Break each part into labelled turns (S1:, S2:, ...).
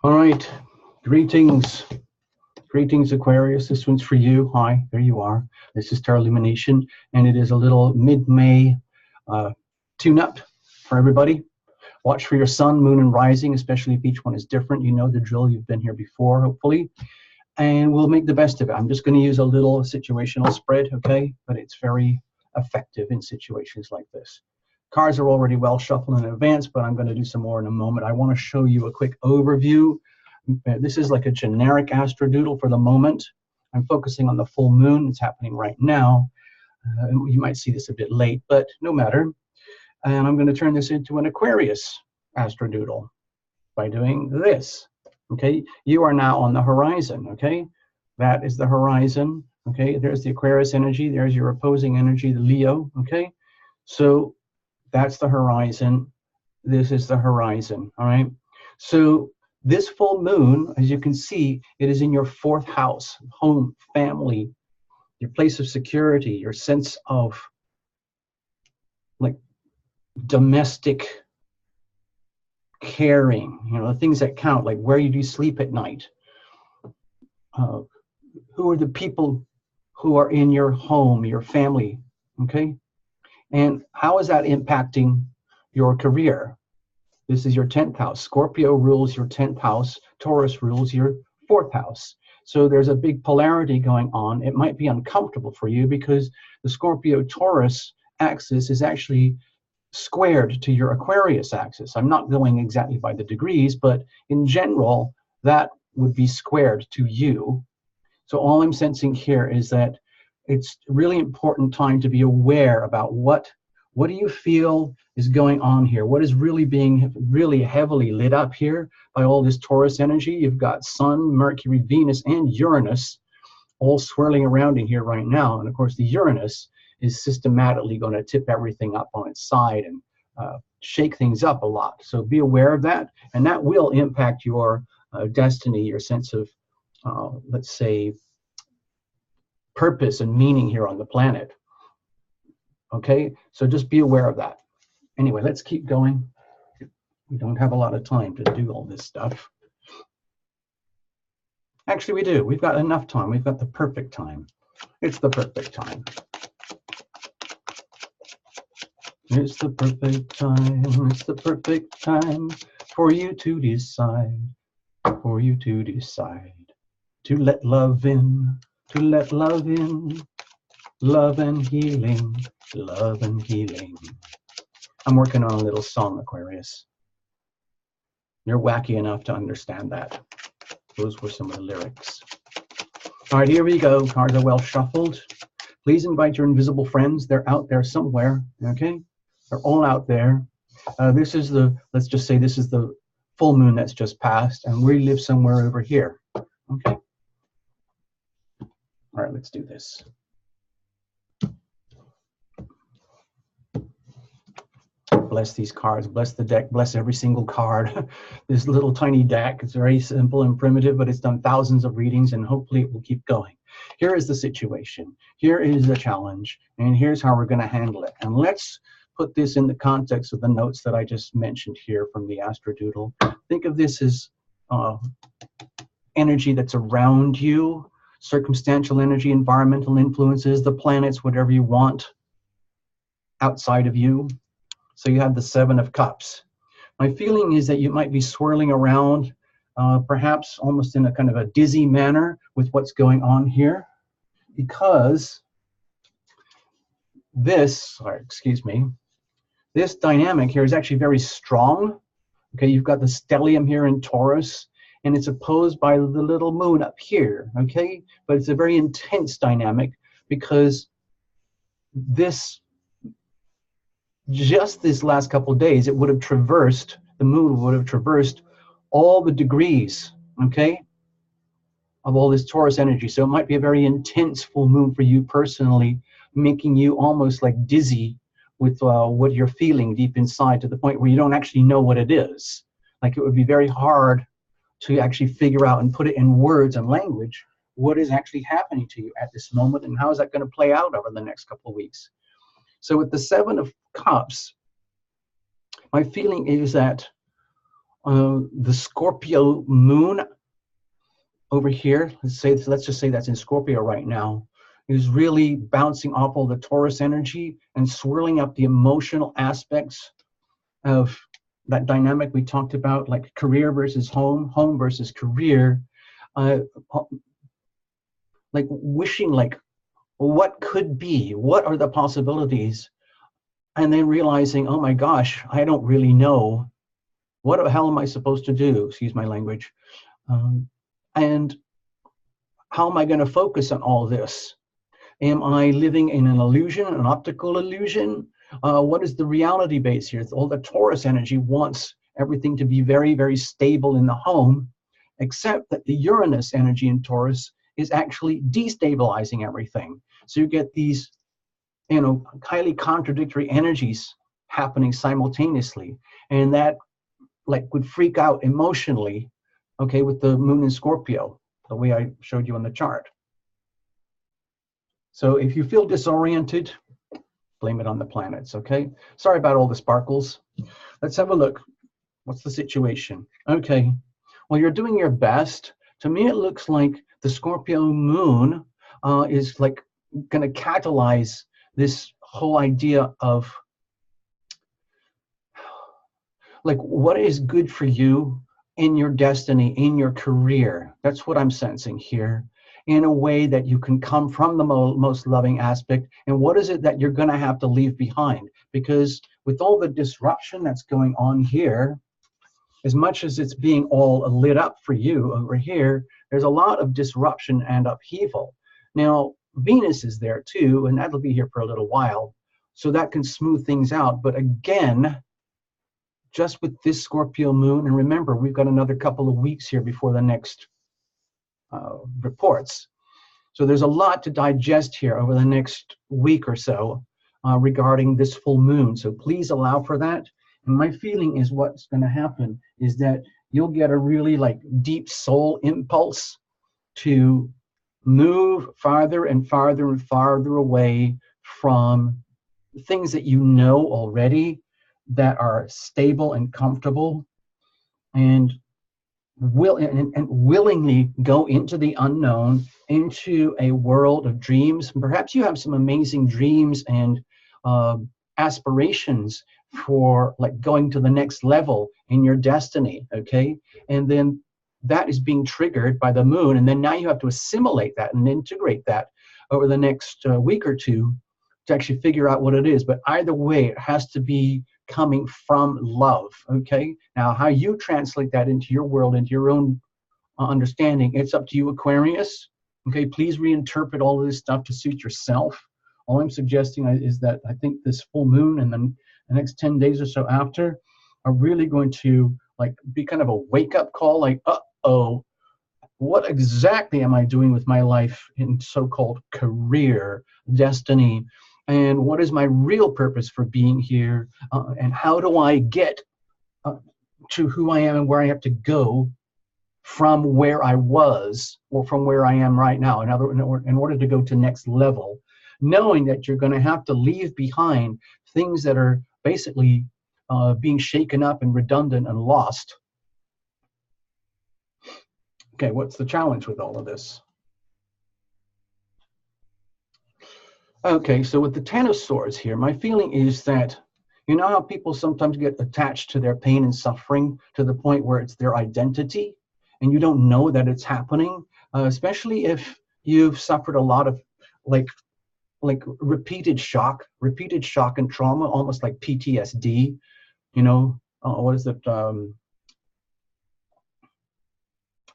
S1: All right, greetings. Greetings, Aquarius. This one's for you. Hi, there you are. This is Tarot Lumination, and it is a little mid-May tune-up for everybody. Watch for your sun, moon, and rising, especially if each one is different. You know the drill. You've been here before, hopefully. And we'll make the best of it. I'm just going to use a little situational spread, okay? But it's very effective in situations like this. Cards are already well shuffled in advance, but I'm going to do some more in a moment. I want to show you a quick overview. This is like a generic astrodoodle for the moment. I'm focusing on the full moon. It's happening right now. You might see this a bit late, but no matter. And I'm going to turn this into an Aquarius astrodoodle by doing this. Okay, you are now on the horizon. Okay, that is the horizon. Okay, there's the Aquarius energy. There's your opposing energy, the Leo. Okay, so that's the horizon. This is the horizon. All right, so this full moon, as you can see, it is in your fourth house, home, family, your place of security, your sense of like domestic caring, you know, the things that count, like where you do sleep at night. Who are the people who are in your home, your family, okay? And how is that impacting your career? This is your 10th house. Scorpio rules your 10th house. Taurus rules your 4th house. So there's a big polarity going on. It might be uncomfortable for you because the Scorpio-Taurus axis is actually squared to your Aquarius axis. I'm not going exactly by the degrees, but in general, that would be squared to you. So all I'm sensing here is that it's a really important time to be aware about what do you feel is going on here? What is really being really heavily lit up here by all this Taurus energy? You've got Sun, Mercury, Venus, and Uranus all swirling around in here right now. And of course, the Uranus is systematically going to tip everything up on its side and shake things up a lot. So be aware of that, and that will impact your destiny, your sense of, let's say, purpose and meaning here on the planet. Okay, so just be aware of that. Anyway, let's keep going. We don't have a lot of time to do all this stuff. Actually, we do. We've got enough time. We've got the perfect time. It's the perfect time. It's the perfect time. It's the perfect time for you to decide. For you to decide. To let love in. To let love in. Love and healing. Love and healing. I'm working on a little song, Aquarius. You're wacky enough to understand that. Those were some of the lyrics. All right, here we go. Cards are well shuffled. Please invite your invisible friends. They're out there somewhere, okay? They're all out there. This is the, let's just say this is the full moon that's just passed, and we live somewhere over here, okay? All right, let's do this. Bless these cards, bless the deck, bless every single card. This little tiny deck, it's very simple and primitive, but it's done thousands of readings, and hopefully it will keep going. Here is the situation. Here is the challenge, and here's how we're going to handle it. And let's put this in the context of the notes that I just mentioned here from the astrodoodle. Think of this as energy that's around you, circumstantial energy, environmental influences, the planets, whatever you want outside of you. So you have the 7 of Cups. My feeling is that you might be swirling around, perhaps almost in a kind of a dizzy manner with what's going on here, because this, or excuse me, this dynamic here is actually very strong. Okay, you've got the stellium here in Taurus, and it's opposed by the little moon up here, okay? But it's a very intense dynamic because just this last couple of days, it would have traversed, the moon would have traversed all the degrees, okay, of all this Taurus energy. So it might be a very intense full moon for you personally, making you almost like dizzy with what you're feeling deep inside, to the point where you don't actually know what it is. Like, it would be very hard to actually figure out and put it in words and language what is actually happening to you at this moment, and how is that going to play out over the next couple of weeks. So with the 7 of Cups, my feeling is that The Scorpio moon over here, let's just say that's in Scorpio right now, is really bouncing off all the Taurus energy and swirling up the emotional aspects of that dynamic we talked about, like career versus home, home versus career, like wishing, like, what could be, what are the possibilities, and then realizing, oh my gosh, I don't really know. What the hell am I supposed to do? Excuse my language. And how am I going to focus on all this? Am I living in an illusion, an optical illusion? What is the reality base here? All the Taurus energy wants everything to be very, very stable in the home, except that the Uranus energy in Taurus is actually destabilizing everything. So you get these, highly contradictory energies happening simultaneously. And that like would freak out emotionally, okay, with the moon in Scorpio, the way I showed you on the chart. So if you feel disoriented, blame it on the planets, okay? Sorry about all the sparkles. Let's have a look. What's the situation? Okay, well, you're doing your best. To me, it looks like the Scorpio moon is like going to catalyze this whole idea of like what is good for you in your destiny, in your career. That's what I'm sensing here, in a way that you can come from the most loving aspect. And what is it that you're going to have to leave behind? Because with all the disruption that's going on here, as much as it's being all lit up for you over here, there's a lot of disruption and upheaval. Now, Venus is there too, and that'll be here for a little while, so that can smooth things out. But again, just with this Scorpio moon, and remember, we've got another couple of weeks here before the next reports. So there's a lot to digest here over the next week or so regarding this full moon. So please allow for that. And my feeling is what's going to happen is that you'll get a really like deep soul impulse to move farther and farther and farther away from things that you know already that are stable and comfortable, and willingly go into the unknown, into a world of dreams. Perhaps you have some amazing dreams and aspirations for like going to the next level in your destiny, okay? And then that is being triggered by the moon, and then now you have to assimilate that and integrate that over the next week or two to actually figure out what it is. But either way, it has to be coming from love, okay? Now, how you translate that into your world, into your own understanding, it's up to you, Aquarius, okay? Please reinterpret all of this stuff to suit yourself. All I'm suggesting is that I think this full moon and then the next 10 days or so after are really going to like be kind of a wake-up call, like, uh-oh, what exactly am I doing with my life in so-called career, destiny, and what is my real purpose for being here, and how do I get to who I am and where I have to go from where I was or from where I am right now, in order to go to next level, knowing that you're going to have to leave behind things that are basically being shaken up and redundant and lost. Okay, what's the challenge with all of this? Okay, so with the Ten of Swords here, my feeling is that, you know how people sometimes get attached to their pain and suffering to the point where it's their identity, and you don't know that it's happening, especially if you've suffered a lot of like repeated shock and trauma, almost like PTSD, you know, what is it?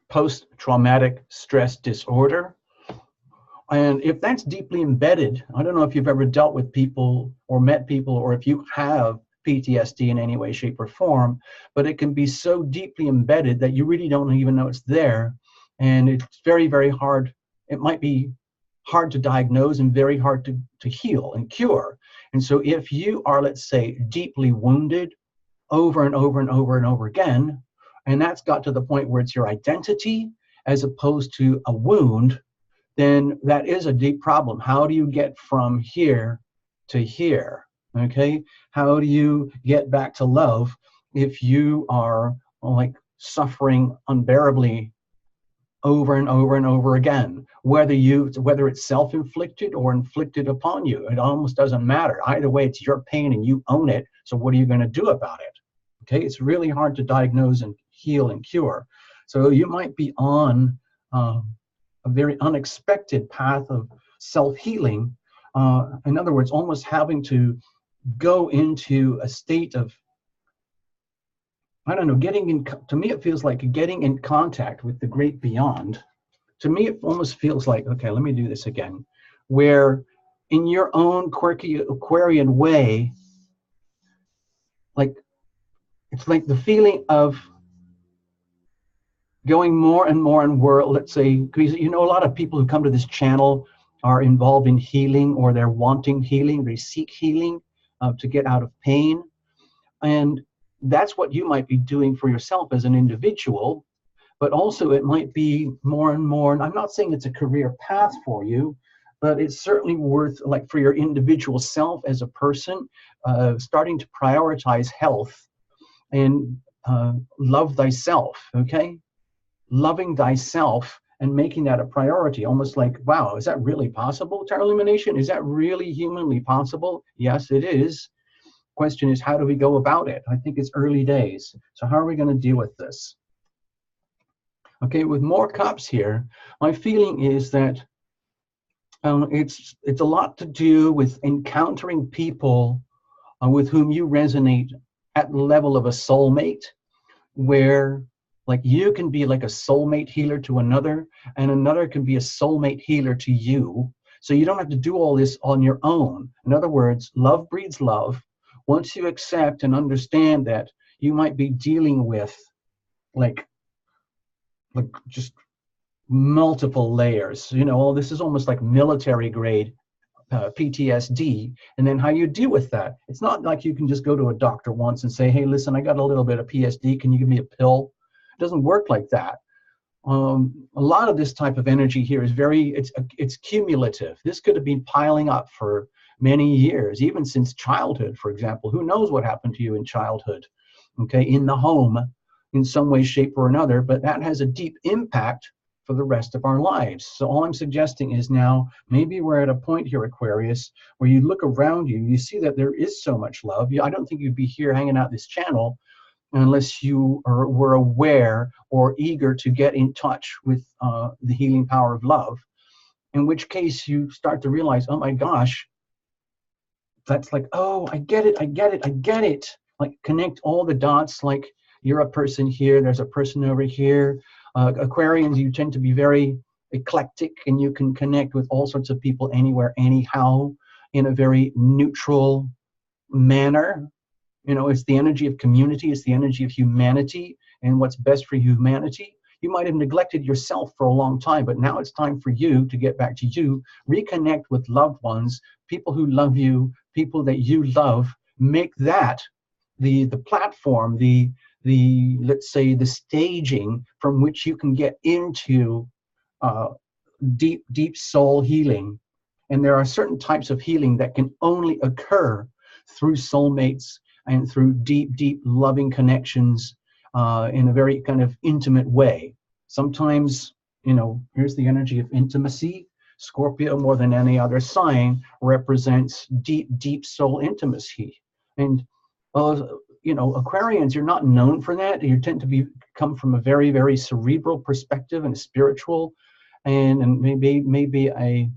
S1: Post-traumatic stress disorder. And if that's deeply embedded, I don't know if you've ever dealt with people or met people, or if you have PTSD in any way, shape, or form, but it can be so deeply embedded that you really don't even know it's there. And it's very, very hard. It might be hard to diagnose and very hard to heal and cure. And so if you are, let's say, deeply wounded over and over and over and over again, and that's got to the point where it's your identity as opposed to a wound, then that is a deep problem. How do you get from here to here? Okay? How do you get back to love if you are like suffering unbearably over and over and over again, whether it's self-inflicted or inflicted upon you. It almost doesn't matter. Either way, it's your pain and you own it. So what are you going to do about it? Okay, it's really hard to diagnose and heal and cure. So you might be on a very unexpected path of self-healing. In other words, almost having to go into a state of, I don't know, to me it feels like getting in contact with the great beyond. To me it almost feels like, okay, let me do this again, where in your own quirky Aquarian way, like it's like the feeling of going more and more in world, let's say, because you know a lot of people who come to this channel are involved in healing, or they're wanting healing, they seek healing to get out of pain. And that's what you might be doing for yourself as an individual, but also it might be more and more, and I'm not saying it's a career path for you, but it's certainly worth, like for your individual self as a person, starting to prioritize health and love thyself, okay? Loving thyself and making that a priority, almost like, wow, is that really possible? Tarot Lumination, is that really humanly possible? Yes, it is. Question is, how do we go about it? I think it's early days. So how are we going to deal with this? Okay, with more cups here, my feeling is that it's a lot to do with encountering people with whom you resonate at the level of a soulmate, where like you can be like a soulmate healer to another, and another can be a soulmate healer to you. So you don't have to do all this on your own. In other words, love breeds love. Once you accept and understand that you might be dealing with like just multiple layers, you know, this is almost like military grade PTSD, and then how you deal with that. It's not like you can just go to a doctor once and say, hey, listen, I got a little bit of PSD, can you give me a pill? It doesn't work like that. A lot of this type of energy here is it's cumulative. This could have been piling up for many years, even since childhood, for example. Who knows what happened to you in childhood, okay, in the home, in some way, shape, or another, but that has a deep impact for the rest of our lives. So all I'm suggesting is now, maybe we're at a point here, Aquarius, where you look around you, you see that there is so much love. I don't think you'd be here hanging out this channel unless you were aware or eager to get in touch with the healing power of love, in which case you start to realize, oh my gosh, that's like, oh, I get it, I get it, I get it. Like connect all the dots, like you're a person here, there's a person over here. Aquarians, you tend to be very eclectic, and you can connect with all sorts of people anywhere, anyhow, in a very neutral manner. You know, it's the energy of community, it's the energy of humanity, and what's best for humanity. You might have neglected yourself for a long time, but now it's time for you to get back to you, reconnect with loved ones, people who love you, people that you love. Make that the platform, the let's say the staging from which you can get into deep soul healing. And there are certain types of healing that can only occur through soulmates and through deep loving connections in a very kind of intimate way. Sometimes, you know, here's the energy of intimacy. Scorpio, more than any other sign, represents deep soul intimacy. And you know, Aquarians, you're not known for that. You tend to come from a very cerebral perspective and spiritual, and maybe a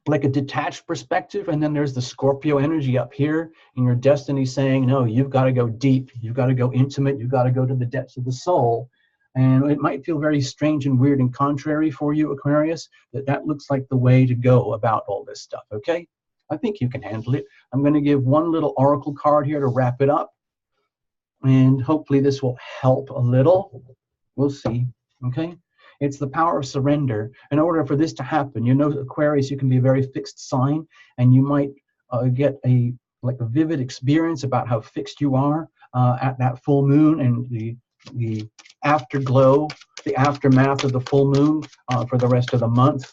S1: like a detached perspective. And then there's the Scorpio energy up here in your destiny saying, no, you've got to go deep, you've got to go intimate, you've got to go to the depths of the soul. And it might feel very strange and weird and contrary for you, Aquarius, that looks like the way to go about all this stuff, okay? I think you can handle it. I'm going to give one little oracle card here to wrap it up, and hopefully this will help a little. We'll see, okay? It's the power of surrender. In order for this to happen, you know, Aquarius, you can be a very fixed sign, and you might get a vivid experience about how fixed you are at that full moon, and the afterglow, the aftermath of the full moon for the rest of the month,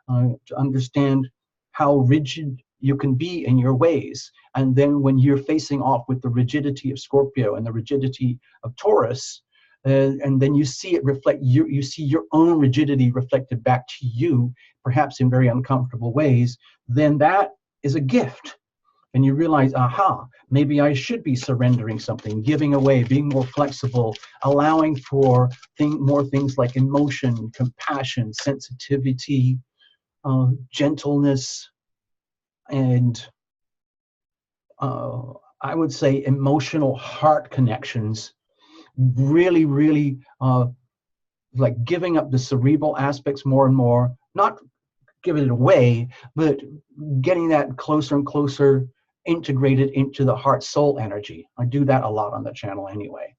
S1: to understand how rigid you can be in your ways. And then when you're facing off with the rigidity of Scorpio and the rigidity of Taurus, and then you see it reflect, you see your own rigidity reflected back to you, perhaps in very uncomfortable ways, then that is a gift. And you realize, aha, maybe I should be surrendering something, giving away, being more flexible, allowing for more things like emotion, compassion, sensitivity, gentleness, and I would say emotional heart connections. Really, really like giving up the cerebral aspects more and more, not giving it away, but getting that closer and closer integrated into the heart soul energy. I do that a lot on the channel anyway.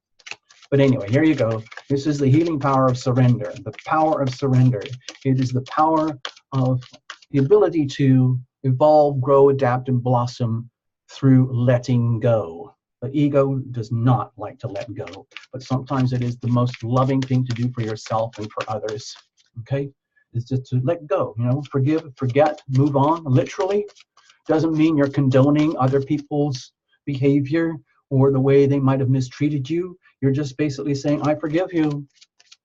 S1: But anyway, here you go. This is the healing power of surrender, the power of surrender. It is the power of the ability to evolve, grow, adapt, and blossom through letting go. The ego does not like to let go, but sometimes it is the most loving thing to do for yourself and for others. Okay? It's just to let go, you know, forgive, forget, move on. Literally, doesn't mean you're condoning other people's behavior or the way they might have mistreated you. You're just basically saying, I forgive you.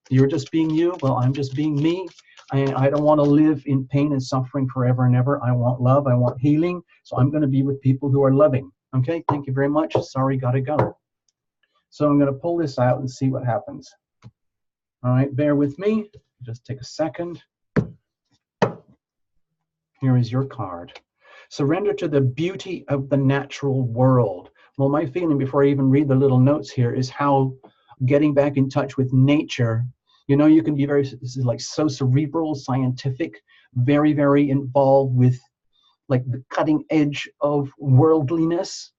S1: You're just being you. Well, I'm just being me. I don't want to live in pain and suffering forever and ever. I want love. I want healing. So I'm going to be with people who are loving. Okay, thank you very much. Sorry, gotta go. So I'm going to pull this out and see what happens. All right, bear with me. Just take a second. Here is your card. Surrender to the beauty of the natural world. Well, my feeling before I even read the little notes here is how getting back in touch with nature, you know, you can be very, this is like so cerebral, scientific, very, very involved with like the cutting edge of worldliness.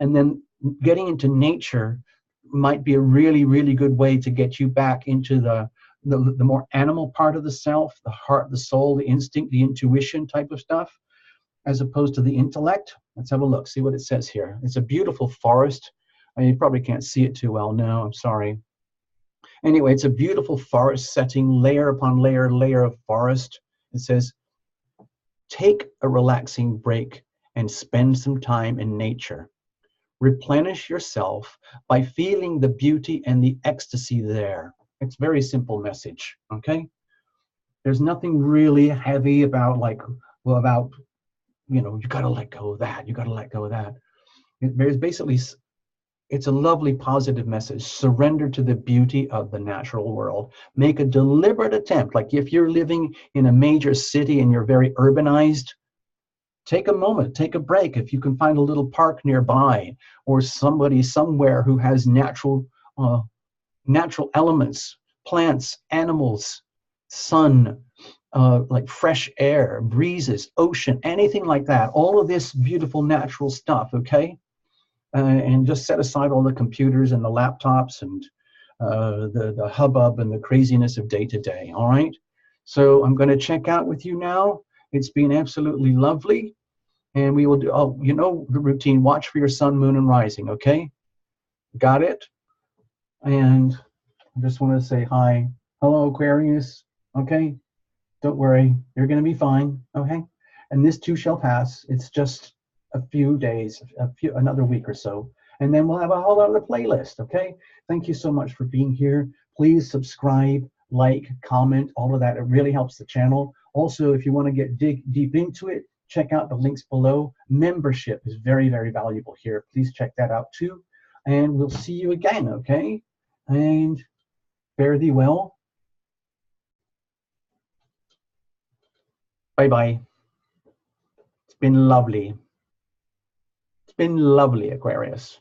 S1: And then getting into nature might be a really, really good way to get you back into the more animal part of the self, the heart, the soul, the instinct, the intuition type of stuff, as opposed to the intellect. Let's have a look, see what it says here. It's a beautiful forest. I mean, you probably can't see it too well now, I'm sorry. Anyway, it's a beautiful forest setting, layer upon layer, layer of forest. It says, take a relaxing break and spend some time in nature. Replenish yourself by feeling the beauty and the ecstasy there. It's a very simple message, okay? There's nothing really heavy about like, well, about, you know, you got to let go of that. You got to let go of that. There's basically, it's a lovely positive message. Surrender to the beauty of the natural world. Make a deliberate attempt. Like if you're living in a major city and you're very urbanized, take a moment, take a break. If you can find a little park nearby or somebody somewhere who has natural elements, plants, animals, sun, like fresh air, breezes, ocean, anything like that. All of this beautiful natural stuff, okay? And just set aside all the computers and the laptops and the hubbub and the craziness of day to day, all right? So I'm going to check out with you now. It's been absolutely lovely. And we will do, oh, you know the routine, watch for your sun, moon, and rising, okay? Got it? And I just want to say hi. Hello, Aquarius, okay? Don't worry, you're going to be fine, okay? And this too shall pass. It's just a few days, another week or so. And then we'll have a whole other playlist, okay? Thank you so much for being here. Please subscribe, like, comment, all of that. It really helps the channel. Also, if you want to get deep into it, check out the links below. Membership is very, very valuable here. Please check that out too. And we'll see you again, okay? And fare thee well. Bye-bye. It's been lovely. It's been lovely, Aquarius.